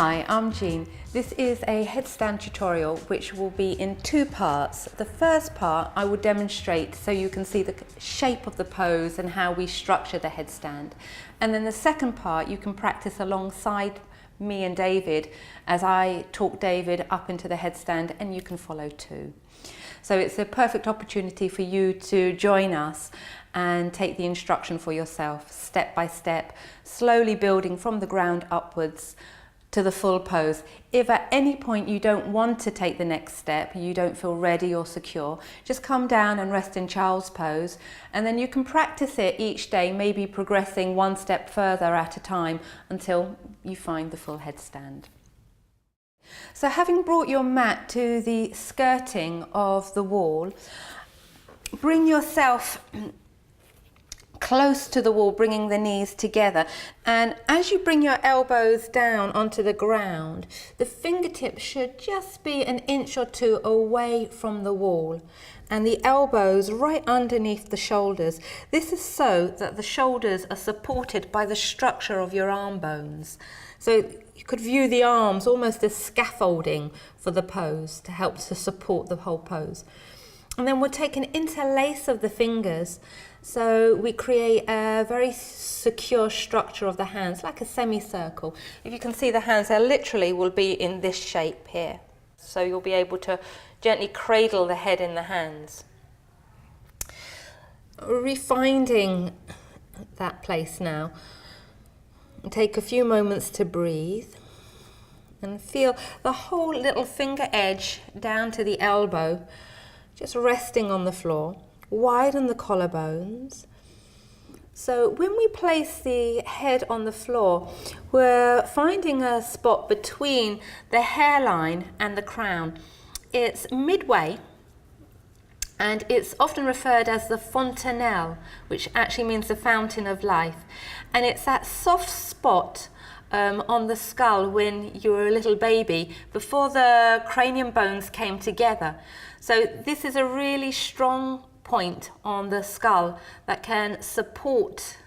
Hi, I'm Jean. This is a headstand tutorial which will be in two parts. The first part I will demonstrate so you can see the shape of the pose and how we structure the headstand. And then the second part you can practice alongside me and David as I talk David up into the headstand, and you can follow too. So it's a perfect opportunity for you to join us and take the instruction for yourself, step by step, slowly building from the ground upwards to the full pose. If at any point you don't want to take the next step, you don't feel ready or secure, just come down and rest in child's pose, and then you can practice it each day, maybe progressing one step further at a time until you find the full headstand. So having brought your mat to the skirting of the wall, bring yourself close to the wall, bringing the knees together, and as you bring your elbows down onto the ground, the fingertips should just be an inch or two away from the wall and the elbows right underneath the shoulders. This is so that the shoulders are supported by the structure of your arm bones. So you could view the arms almost as scaffolding for the pose to help to support the whole pose. And then we'll take an interlace of the fingers, so we create a very secure structure of the hands, like a semicircle. If you can see the hands, they literally will be in this shape here. So you'll be able to gently cradle the head in the hands. Refinding that place now. Take a few moments to breathe and feel the whole little finger edge down to the elbow, just resting on the floor. Widen the collarbones. So when we place the head on the floor, we're finding a spot between the hairline and the crown. It's midway, and it's often referred as the fontanelle, which actually means the fountain of life. And it's that soft spot on the skull when you were a little baby, before the cranium bones came together. So this is a really strong point on the skull that can support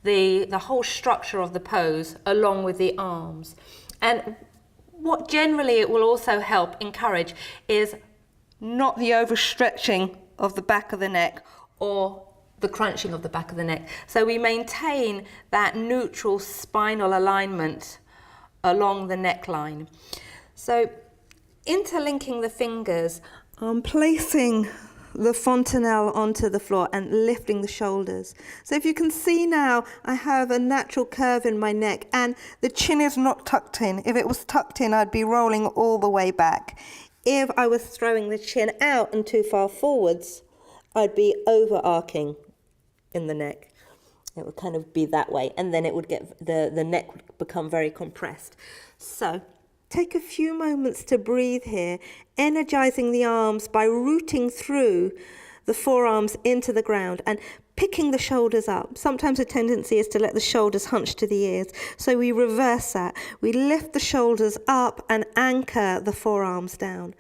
the whole structure of the pose along with the arms. And what generally it will also help encourage is not the overstretching of the back of the neck or the crunching of the back of the neck. So we maintain that neutral spinal alignment along the neckline. So interlinking the fingers, I'm placing the fontanelle onto the floor and lifting the shoulders. So if you can see now, I have a natural curve in my neck and the chin is not tucked in. If it was tucked in, I'd be rolling all the way back. If I was throwing the chin out and too far forwards, I'd be over-arcing in the neck. It would kind of be that way, and then it would get the neck would become very compressed. So take a few moments to breathe here, energizing the arms by rooting through the forearms into the ground and picking the shoulders up. Sometimes a tendency is to let the shoulders hunch to the ears, so we reverse that. We lift the shoulders up and anchor the forearms down.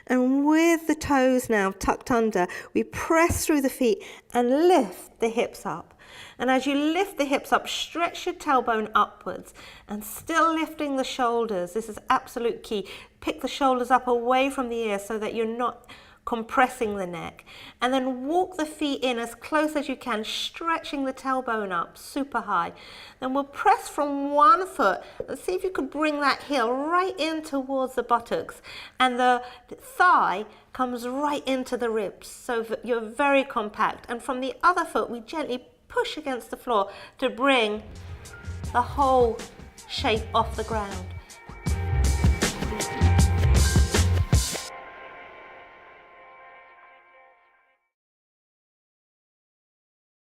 And with the toes now tucked under, we press through the feet and lift the hips up. And as you lift the hips up, stretch your tailbone upwards and still lifting the shoulders. This is absolute key. Pick the shoulders up away from the ears so that you're not compressing the neck, and then walk the feet in as close as you can, stretching the tailbone up super high. Then we'll press from one foot and see if you could bring that heel right in towards the buttocks, and the thigh comes right into the ribs, so that you're very compact. And from the other foot, we gently push against the floor to bring the whole shape off the ground.